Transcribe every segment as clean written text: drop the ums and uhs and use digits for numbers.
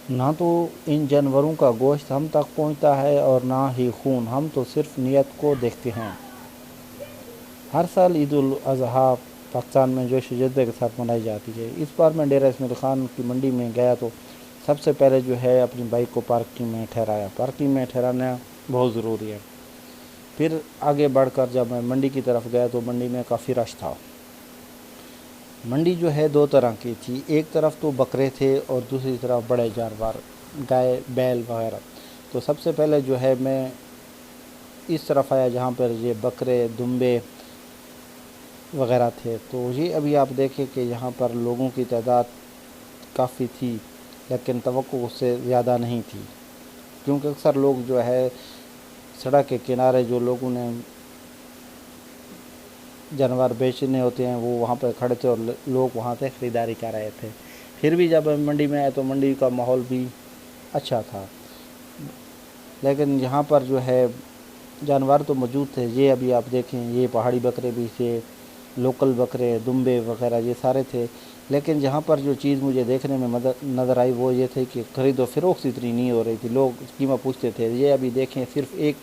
نہ تو ان جانوروں کا گوشت ہم تک پہنچتا ہے اور نہ ہی خون، ہم تو صرف نیت کو دیکھتے ہیں۔ ہر سال عید الاضحیٰ پاکستان میں جوش و جذبے کے ساتھ منائی جاتی ہے۔ اس بار میں ڈیرہ اسماعیل خان کی منڈی میں گیا تو سب سے پہلے جو ہے اپنی بائک کو پارکنگ میں ٹھہرایا۔ پارکنگ میں ٹھہرانا بہت ضروری ہے۔ پھر آگے بڑھ کر جب میں منڈی کی طرف گیا تو منڈی میں کافی رش تھا۔ منڈی جو ہے دو طرح کی تھی، ایک طرف تو بکرے تھے اور دوسری طرف بڑے جانور، گائے، بیل وغیرہ۔ تو سب سے پہلے جو ہے میں اس طرف آیا جہاں پر یہ بکرے، دمبے وغیرہ تھے۔ تو یہ ابھی آپ دیکھیں کہ یہاں پر لوگوں کی تعداد کافی تھی، لیکن توقع اس سے زیادہ نہیں تھی، کیونکہ اکثر لوگ جو ہے سڑک کے کنارے جو لوگوں نے جانور بیچنے ہوتے ہیں وہ وہاں پہ کھڑے تھے اور لوگ وہاں سے خریداری کر رہے تھے۔ پھر بھی جب منڈی میں آئے تو منڈی کا ماحول بھی اچھا تھا، لیکن یہاں پر جو ہے جانور تو موجود تھے۔ یہ ابھی آپ دیکھیں، یہ پہاڑی بکرے بھی تھے، لوکل بکرے، دمبے وغیرہ یہ سارے تھے۔ لیکن جہاں پر جو چیز مجھے دیکھنے میں نظر آئی وہ یہ تھے کہ خرید و فروخت اتنی نہیں ہو رہی تھی، لوگ قیمت پوچھتے تھے۔ یہ ابھی دیکھیں صرف ایک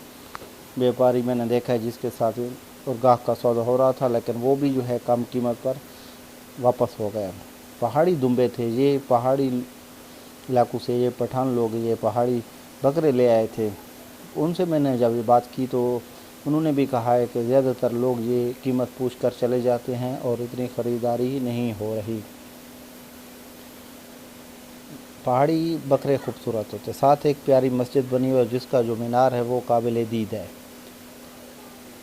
بیوپاری میں نے دیکھا ہے جس کے ساتھ اور گاہک کا سودا ہو رہا تھا، لیکن وہ بھی جو ہے کم قیمت پر واپس ہو گیا۔ پہاڑی دمبے تھے، یہ پہاڑی علاقوں سے یہ پٹھان لوگ یہ پہاڑی بکرے لے آئے تھے۔ ان سے میں نے جب یہ بات کی تو انہوں نے بھی کہا ہے کہ زیادہ تر لوگ یہ قیمت پوچھ کر چلے جاتے ہیں اور اتنی خریداری ہی نہیں ہو رہی۔ پہاڑی بکرے خوبصورت ہوتے، ساتھ ایک پیاری مسجد بنی ہوئی جس کا جو مینار ہے وہ قابل دید ہے۔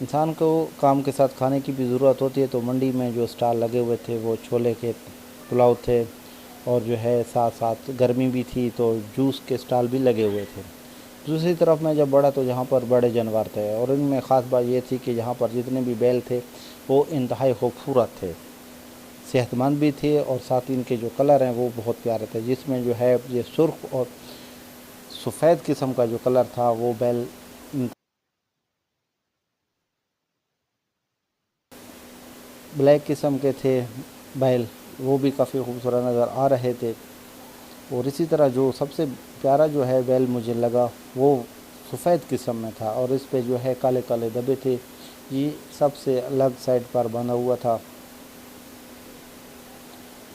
انسان کو کام کے ساتھ کھانے کی بھی ضرورت ہوتی ہے، تو منڈی میں جو اسٹال لگے ہوئے تھے وہ چھولے کے پلاؤ تھے، اور جو ہے ساتھ ساتھ گرمی بھی تھی تو جوس کے اسٹال بھی لگے ہوئے تھے۔ دوسری طرف میں جب بڑھا تو جہاں پر بڑے جانور تھے، اور ان میں خاص بات یہ تھی کہ یہاں پر جتنے بھی بیل تھے وہ انتہائی خوبصورت تھے، صحت مند بھی تھے، اور ساتھ ان کے جو کلر ہیں وہ بہت پیارے تھے، جس میں جو ہے یہ سرخ اور سفید قسم کا جو کلر تھا وہ بیل، بلیک قسم کے تھے بیل، وہ بھی کافی خوبصورت نظر آ رہے تھے۔ اور اسی طرح جو سب سے پیارا جو ہے بیل مجھے لگا وہ سفید قسم میں تھا، اور اس پہ جو ہے کالے کالے دھبے تھے، یہ سب سے الگ سائڈ پر بنا ہوا تھا۔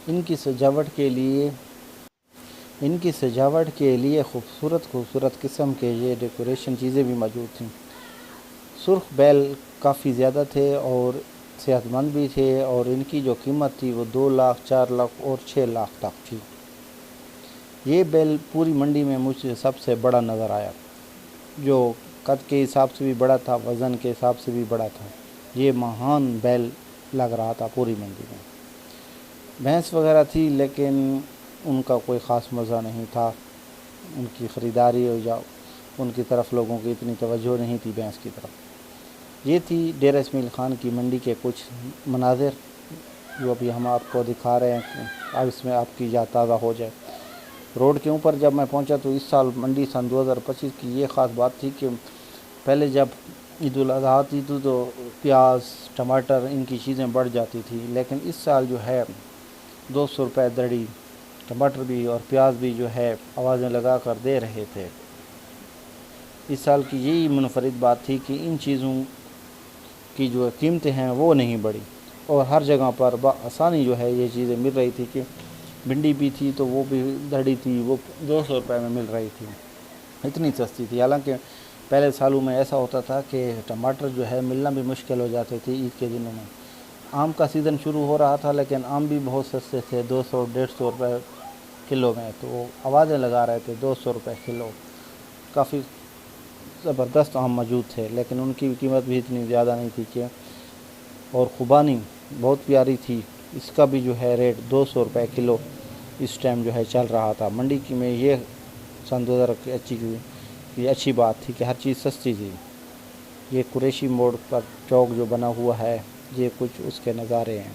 ان کی سجاوٹ کے لیے خوبصورت قسم کے یہ ڈیکوریشن چیزیں بھی موجود تھیں۔ سرخ بیل کافی زیادہ تھے اور صحت مند بھی تھے، اور ان کی جو قیمت تھی وہ 2 لاکھ، 4 لاکھ اور 6 لاکھ تک تھی۔ یہ بیل پوری منڈی میں مجھے سب سے بڑا نظر آیا، جو قد کے حساب سے بھی بڑا تھا، وزن کے حساب سے بھی بڑا تھا۔ یہ مہان بیل لگ رہا تھا پوری منڈی میں۔ بھینس وغیرہ تھی لیکن ان کا کوئی خاص مزہ نہیں تھا، ان کی خریداری ہو جاؤ ان کی طرف لوگوں کی اتنی توجہ نہیں تھی بھینس کی طرف۔ یہ تھی ڈیرہ اسماعیل خان کی منڈی کے کچھ مناظر جو ابھی ہم آپ کو دکھا رہے ہیں، اب اس میں آپ کی یاد تازہ ہو جائے۔ روڈ کے اوپر جب میں پہنچا تو اس سال منڈی سن 2025 کی یہ خاص بات تھی کہ پہلے جب عید الاضحیٰ آتی تھی تو پیاز، ٹماٹر ان کی چیزیں بڑھ جاتی تھی، لیکن اس سال جو ہے 200 روپے دڑی ٹماٹر بھی اور پیاز بھی جو ہے آوازیں لگا کر دے رہے تھے۔ اس سال کی یہی منفرد بات تھی کہ ان چیزوں کی جو قیمتیں ہیں وہ نہیں بڑھی، اور ہر جگہ پر بآسانی جو ہے یہ چیزیں مل رہی تھی۔ کہ بھنڈی بھی تھی تو وہ بھی دڑی تھی، وہ 200 روپے میں مل رہی تھی، اتنی سستی تھی۔ حالانکہ پہلے سالوں میں ایسا ہوتا تھا کہ ٹماٹر جو ہے ملنا بھی مشکل ہو جاتے تھے عید کے دنوں میں۔ آم کا سیزن شروع ہو رہا تھا لیکن آم بھی بہت سستے تھے، 200 150 روپے کلو میں، تو آوازیں لگا رہے تھے 200 روپے کلو۔ کافی زبردست آم موجود تھے لیکن ان کی قیمت بھی اتنی زیادہ نہیں تھی کہ، اور خوبانی بہت پیاری تھی، اس کا بھی جو ہے ریٹ 200 روپے کلو اس ٹائم جو ہے چل رہا تھا منڈی کی میں۔ یہ سن 2025 کی اچھی بات تھی کہ ہر چیز سستی تھی۔ یہ قریشی موڑ پر چوک جو بنا ہوا ہے، یہ کچھ اس کے نظارے ہیں۔